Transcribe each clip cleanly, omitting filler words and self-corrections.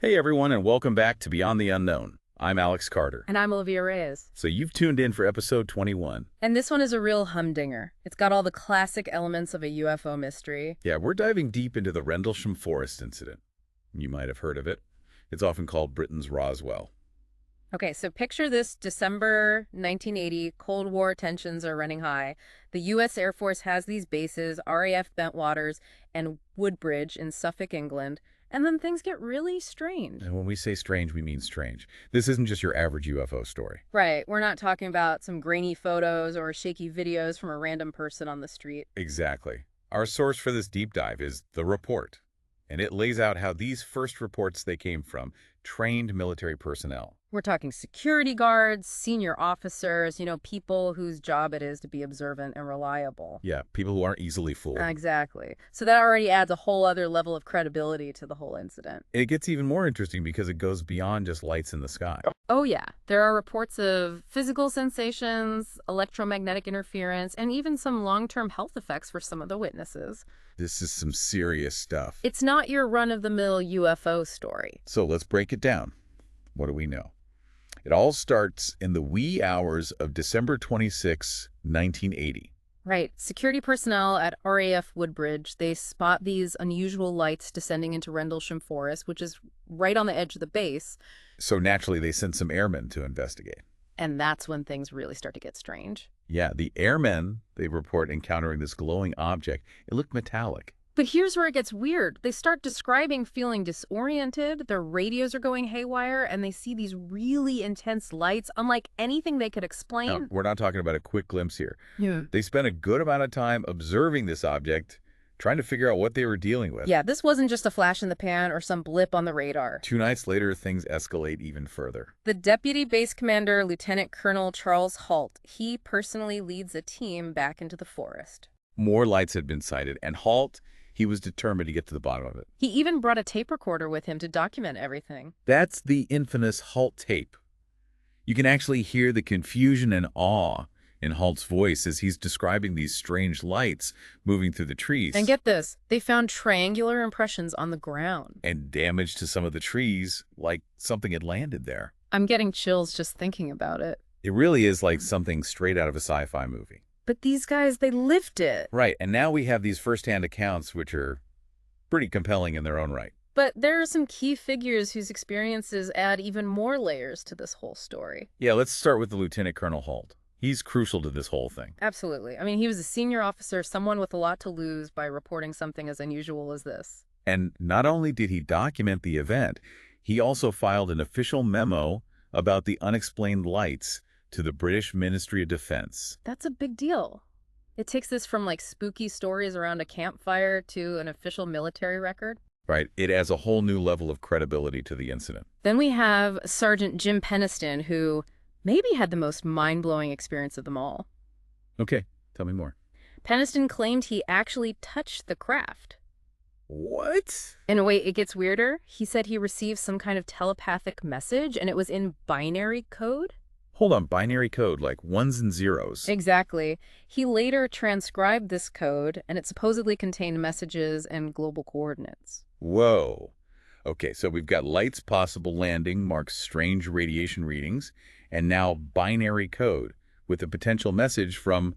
Hey everyone, and welcome back to Beyond the Unknown. I'm Alex Carter. And I'm Olivia Reyes. So you've tuned in for episode 21. And this one is a real humdinger. It's got all the classic elements of a UFO mystery. Yeah, we're diving deep into the Rendlesham Forest Incident. You might have heard of it. It's often called Britain's Roswell. Okay, so picture this December 1980, Cold War tensions are running high. The U.S. Air Force has these bases, RAF Bentwaters and Woodbridge in Suffolk, England. And then things get really strange. And when we say strange, we mean strange. This isn't just your average UFO story. Right. We're not talking about some grainy photos or shaky videos from a random person on the street. Exactly. Our source for this deep dive is The Report. And it lays out how these first reports they came from trained military personnel. We're talking security guards, senior officers, people whose job it is to be observant and reliable. Yeah, people who aren't easily fooled. Exactly. So that already adds a whole other level of credibility to the whole incident. It gets even more interesting because it goes beyond just lights in the sky. Oh, yeah. There are reports of physical sensations, electromagnetic interference, and even some long-term health effects for some of the witnesses. This is some serious stuff. It's not your run-of-the-mill UFO story. So let's break it down. What do we know? It all starts in the wee hours of December 26, 1980. Right. Security personnel at RAF Woodbridge, they spot these unusual lights descending into Rendlesham Forest, which is right on the edge of the base. So naturally, they sent some airmen to investigate. And that's when things really start to get strange. Yeah, the airmen, they report encountering this glowing object. It looked metallic. But here's where it gets weird. They start describing feeling disoriented, their radios are going haywire, and they see these really intense lights, unlike anything they could explain. Now, we're not talking about a quick glimpse here. Yeah. They spent a good amount of time observing this object, trying to figure out what they were dealing with. Yeah, this wasn't just a flash in the pan or some blip on the radar. 2 nights later, things escalate even further. The Deputy Base Commander, Lieutenant Colonel Charles Halt, he personally leads a team back into the forest. More lights had been sighted, and Halt, he was determined to get to the bottom of it. He even brought a tape recorder with him to document everything. That's the infamous Halt tape. You can actually hear the confusion and awe in Halt's voice as he's describing these strange lights moving through the trees. And get this, they found triangular impressions on the ground. And damage to some of the trees, like something had landed there. I'm getting chills just thinking about it. It really is like something straight out of a sci-fi movie. But these guys, they lived it. Right, and now we have these first-hand accounts which are pretty compelling in their own right. But there are some key figures whose experiences add even more layers to this whole story. Yeah, let's start with the Lieutenant Colonel Halt. He's crucial to this whole thing. Absolutely. I mean, he was a senior officer, someone with a lot to lose by reporting something as unusual as this. And not only did he document the event, he also filed an official memo about the unexplained lights to the British Ministry of Defense. That's a big deal. It takes this from like spooky stories around a campfire to an official military record. Right. It adds a whole new level of credibility to the incident. Then we have Sergeant Jim Peniston, who maybe had the most mind-blowing experience of them all. Okay, tell me more. Peniston claimed he actually touched the craft. What? In a way, it gets weirder. He said he received some kind of telepathic message, and it was in binary code. Hold on, binary code, like ones and zeros. Exactly. He later transcribed this code, and it supposedly contained messages and global coordinates. Whoa. Okay, so we've got lights possible landing marks strange radiation readings, and now binary code with a potential message from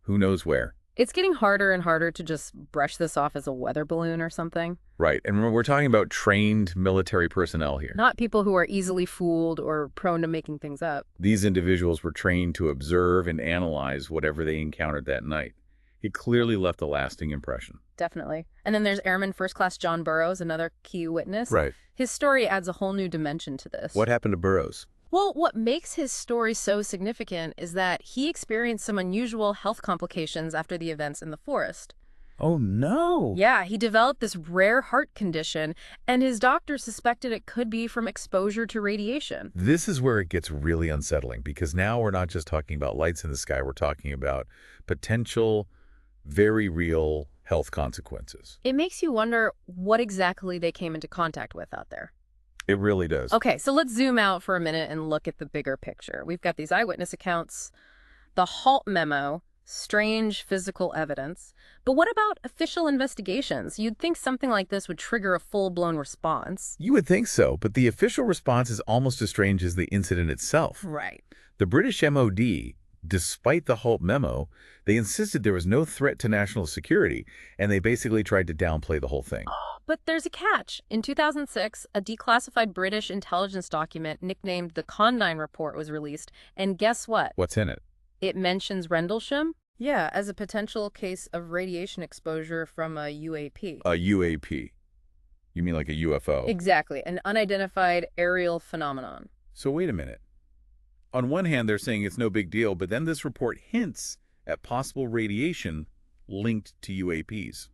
who knows where. It's getting harder and harder to just brush this off as a weather balloon or something. Right, and we're talking about trained military personnel here. Not people who are easily fooled or prone to making things up. These individuals were trained to observe and analyze whatever they encountered that night. It clearly left a lasting impression. Definitely. And then there's Airman First Class John Burroughs, another key witness. Right. His story adds a whole new dimension to this. What happened to Burroughs? Well, what makes his story so significant is that he experienced some unusual health complications after the events in the forest. Oh, no. Yeah, he developed this rare heart condition, and his doctor suspected it could be from exposure to radiation. This is where it gets really unsettling, because now we're not just talking about lights in the sky. We're talking about potential, very real health consequences. It makes you wonder what exactly they came into contact with out there. It really does. Okay, so let's zoom out for a minute and look at the bigger picture. We've got these eyewitness accounts, the Halt memo, Strange physical evidence. But what about official investigations? You'd think something like this would trigger a full-blown response. You would think so, but the official response is almost as strange as the incident itself. Right. The British MOD, despite the Halt memo, they insisted there was no threat to national security, and they basically tried to downplay the whole thing. But there's a catch. In 2006, a declassified British intelligence document nicknamed the Condign Report was released, and guess what? What's in it? It mentions Rendlesham, yeah, as a potential case of radiation exposure from a UAP. A UAP. You mean like a UFO? Exactly, an unidentified aerial phenomenon. So wait a minute. On one hand, they're saying it's no big deal, but then this report hints at possible radiation linked to UAPs.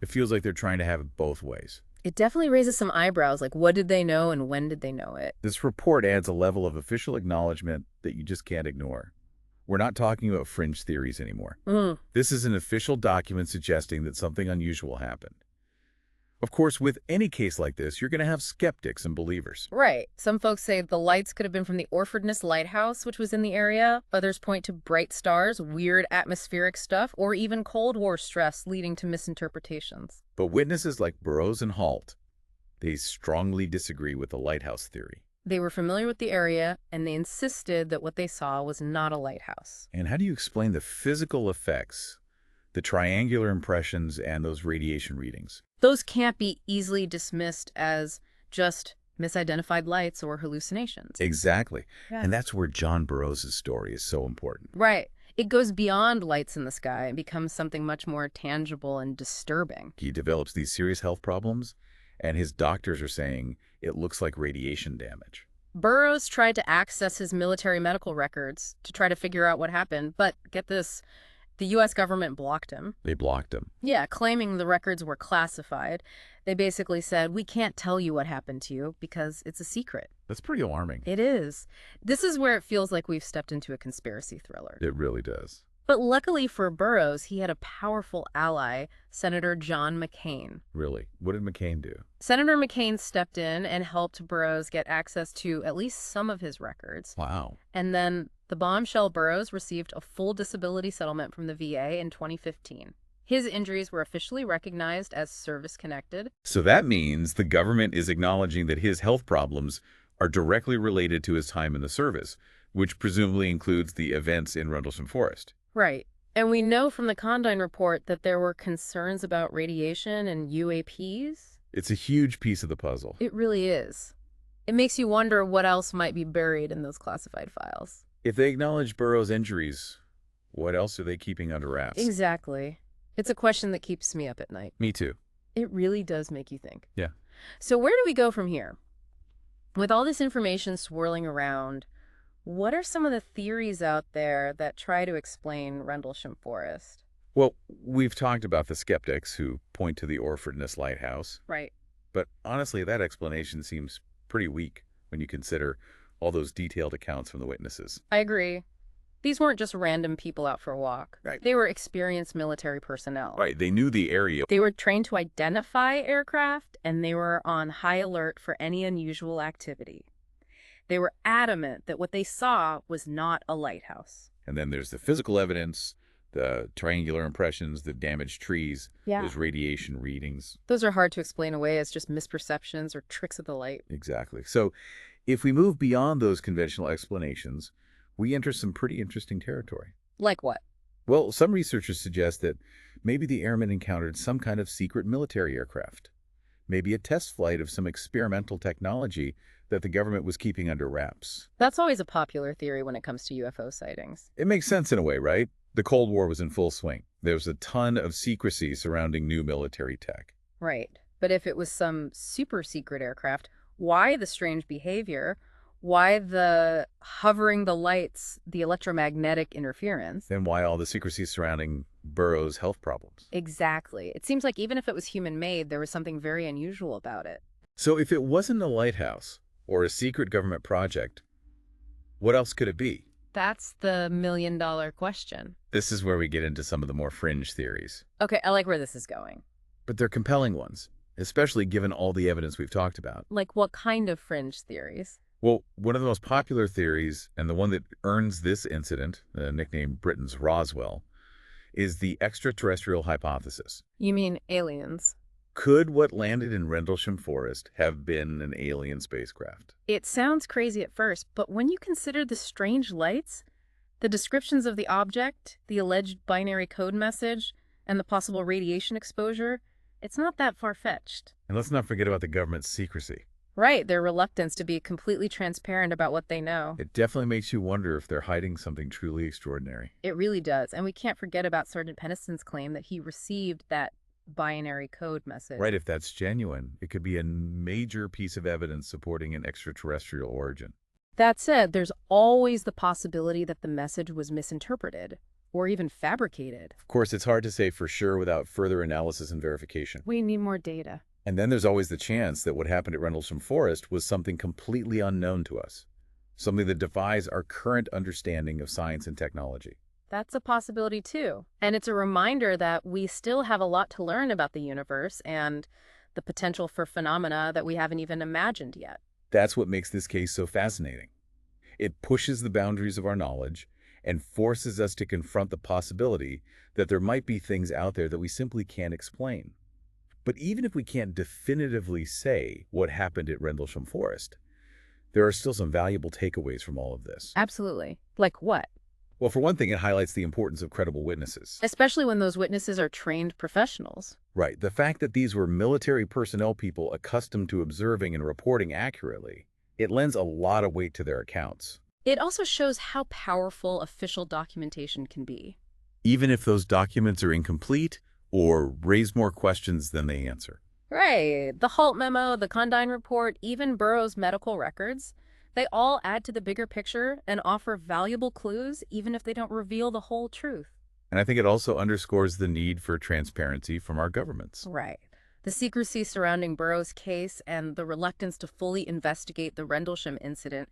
It feels like they're trying to have it both ways. It definitely raises some eyebrows, like what did they know and when did they know it? This report adds a level of official acknowledgement that you just can't ignore. We're not talking about fringe theories anymore. This is an official document suggesting that something unusual happened. Of course, with any case like this, you're going to have skeptics and believers. Right. Some folks say the lights could have been from the Orfordness Lighthouse, which was in the area. Others point to bright stars, weird atmospheric stuff, or even Cold War stress leading to misinterpretations. But witnesses like Burroughs and Halt, they strongly disagree with the lighthouse theory. They were familiar with the area, and they insisted that what they saw was not a lighthouse. And how do you explain the physical effects, the triangular impressions, and those radiation readings? Those can't be easily dismissed as just misidentified lights or hallucinations. Exactly. Yeah. And that's where John Burroughs' story is so important. Right. It goes beyond lights in the sky and becomes something much more tangible and disturbing. He develops these serious health problems, and his doctors are saying it looks like radiation damage. Burroughs tried to access his military medical records to try to figure out what happened, but get this, the U.S. government blocked him. They blocked him. Yeah, claiming the records were classified. They basically said, we can't tell you what happened to you because it's a secret. That's pretty alarming. It is. This is where it feels like we've stepped into a conspiracy thriller. It really does. But luckily for Burroughs, he had a powerful ally, Senator John McCain. Really? What did McCain do? Senator McCain stepped in and helped Burroughs get access to at least some of his records. Wow. And then the bombshell Burroughs received a full disability settlement from the VA in 2015. His injuries were officially recognized as service-connected. So that means the government is acknowledging that his health problems are directly related to his time in the service, which presumably includes the events in Rendlesham Forest. Right. And we know from the Condign Report that there were concerns about radiation and UAPs. It's a huge piece of the puzzle. It really is. It makes you wonder what else might be buried in those classified files. If they acknowledge Burroughs' injuries, what else are they keeping under wraps? Exactly. It's a question that keeps me up at night. Me too. It really does make you think. Yeah. So where do we go from here? With all this information swirling around, what are some of the theories out there that try to explain Rendlesham Forest? Well, we've talked about the skeptics who point to the Orfordness Lighthouse. Right. But honestly, that explanation seems pretty weak when you consider all those detailed accounts from the witnesses. I agree. These weren't just random people out for a walk. Right. They were experienced military personnel. Right, they knew the area. They were trained to identify aircraft, and they were on high alert for any unusual activity. They were adamant that what they saw was not a lighthouse. And then there's the physical evidence, the triangular impressions, the damaged trees, those radiation readings. Those are hard to explain away as just misperceptions or tricks of the light. Exactly. So if we move beyond those conventional explanations, we enter some pretty interesting territory. Like what? Well, some researchers suggest that maybe the airmen encountered some kind of secret military aircraft. Maybe a test flight of some experimental technology that the government was keeping under wraps. That's always a popular theory when it comes to UFO sightings. It makes sense in a way, right? The Cold War was in full swing. There was a ton of secrecy surrounding new military tech. Right. But if it was some super secret aircraft, why the strange behavior? Why the hovering the lights, the electromagnetic interference? Then why all the secrecy surrounding Burroughs' health problems? Exactly. It seems like even if it was human-made, there was something very unusual about it. So if it wasn't a lighthouse or a secret government project, what else could it be? That's the million-dollar question. This is where we get into some of the more fringe theories. Okay, I like where this is going. But they're compelling ones, especially given all the evidence we've talked about. Like what kind of fringe theories? Well, one of the most popular theories, and the one that earns this incident, the nickname Britain's Roswell, is the extraterrestrial hypothesis. You mean aliens? Could what landed in Rendlesham Forest have been an alien spacecraft? It sounds crazy at first, but when you consider the strange lights, the descriptions of the object, the alleged binary code message, and the possible radiation exposure, it's not that far-fetched. And let's not forget about the government's secrecy. Right, their reluctance to be completely transparent about what they know. It definitely makes you wonder if they're hiding something truly extraordinary. It really does. And we can't forget about Sergeant Penniston's claim that he received that binary code message. Right, if that's genuine, it could be a major piece of evidence supporting an extraterrestrial origin. That said, there's always the possibility that the message was misinterpreted or even fabricated. Of course, it's hard to say for sure without further analysis and verification. We need more data. And then there's always the chance that what happened at Rendlesham Forest was something completely unknown to us, something that defies our current understanding of science and technology. That's a possibility too. And it's a reminder that we still have a lot to learn about the universe and the potential for phenomena that we haven't even imagined yet. That's what makes this case so fascinating. It pushes the boundaries of our knowledge and forces us to confront the possibility that there might be things out there that we simply can't explain. But even if we can't definitively say what happened at Rendlesham Forest, there are still some valuable takeaways from all of this. Absolutely. Like what? Well, for one thing, it highlights the importance of credible witnesses. Especially when those witnesses are trained professionals. Right. The fact that these were military personnel people accustomed to observing and reporting accurately, it lends a lot of weight to their accounts. It also shows how powerful official documentation can be. Even if those documents are incomplete or raise more questions than they answer. Right. The Halt memo, the Condign report, even Burroughs' medical records, they all add to the bigger picture and offer valuable clues, even if they don't reveal the whole truth. And I think it also underscores the need for transparency from our governments. Right. The secrecy surrounding Burroughs' case and the reluctance to fully investigate the Rendlesham incident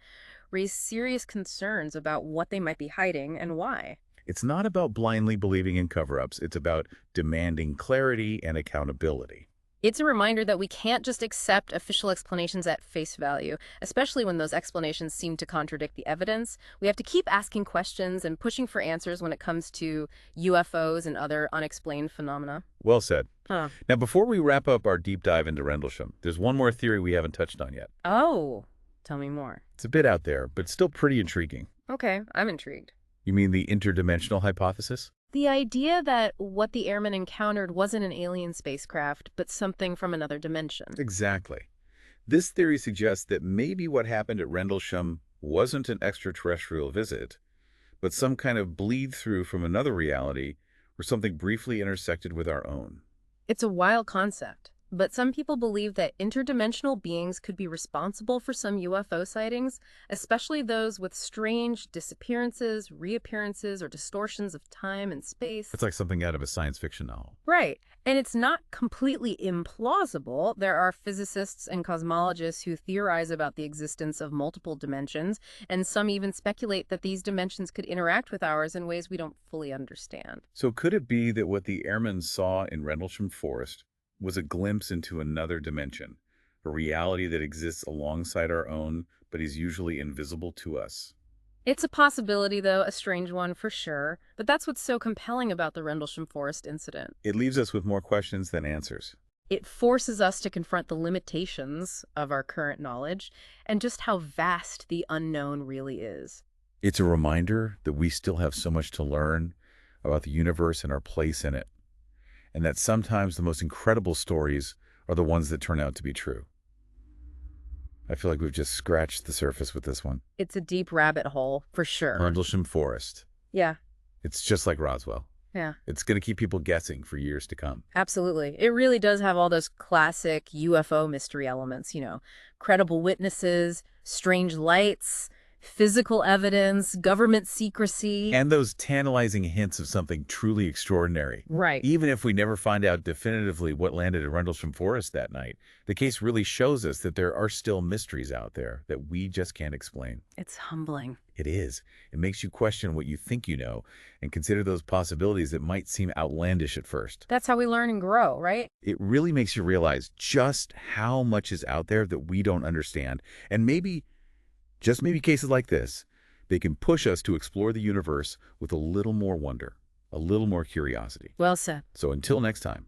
raise serious concerns about what they might be hiding and why. It's not about blindly believing in cover-ups. It's about demanding clarity and accountability. It's a reminder that we can't just accept official explanations at face value, especially when those explanations seem to contradict the evidence. We have to keep asking questions and pushing for answers when it comes to UFOs and other unexplained phenomena. Well said. Huh. Now, before we wrap up our deep dive into Rendlesham, there's one more theory we haven't touched on yet. Oh, tell me more. It's a bit out there, but still pretty intriguing. Okay, I'm intrigued. You mean the interdimensional hypothesis? The idea that what the airmen encountered wasn't an alien spacecraft, but something from another dimension. Exactly. This theory suggests that maybe what happened at Rendlesham wasn't an extraterrestrial visit, but some kind of bleed-through from another reality where something briefly intersected with our own. It's a wild concept, but some people believe that interdimensional beings could be responsible for some UFO sightings, especially those with strange disappearances, reappearances, or distortions of time and space. It's like something out of a science fiction novel. Right. And it's not completely implausible. There are physicists and cosmologists who theorize about the existence of multiple dimensions, and some even speculate that these dimensions could interact with ours in ways we don't fully understand. So could it be that what the airmen saw in Rendlesham Forest was a glimpse into another dimension, a reality that exists alongside our own, but is usually invisible to us? It's a possibility, though, a strange one for sure, but that's what's so compelling about the Rendlesham Forest incident. It leaves us with more questions than answers. It forces us to confront the limitations of our current knowledge and just how vast the unknown really is. It's a reminder that we still have so much to learn about the universe and our place in it, and that sometimes the most incredible stories are the ones that turn out to be true. I feel like we've just scratched the surface with this one. It's a deep rabbit hole, for sure. Rendlesham Forest. Yeah. It's just like Roswell. Yeah. It's going to keep people guessing for years to come. Absolutely. It really does have all those classic UFO mystery elements, credible witnesses, strange lights, physical evidence, government secrecy. And those tantalizing hints of something truly extraordinary. Right. Even if we never find out definitively what landed at Rendlesham Forest that night, the case really shows us that there are still mysteries out there that we just can't explain. It's humbling. It is. It makes you question what you think you know and consider those possibilities that might seem outlandish at first. That's how we learn and grow, right? It really makes you realize just how much is out there that we don't understand, and maybe Just maybe cases like this, they can push us to explore the universe with a little more wonder, a little more curiosity. Well said. So until next time,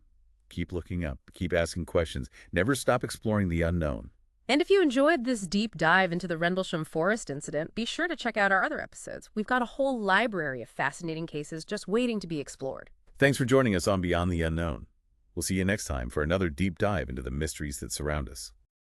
keep looking up, keep asking questions, never stop exploring the unknown. And if you enjoyed this deep dive into the Rendlesham Forest Incident, be sure to check out our other episodes. We've got a whole library of fascinating cases just waiting to be explored. Thanks for joining us on Beyond the Unknown. We'll see you next time for another deep dive into the mysteries that surround us.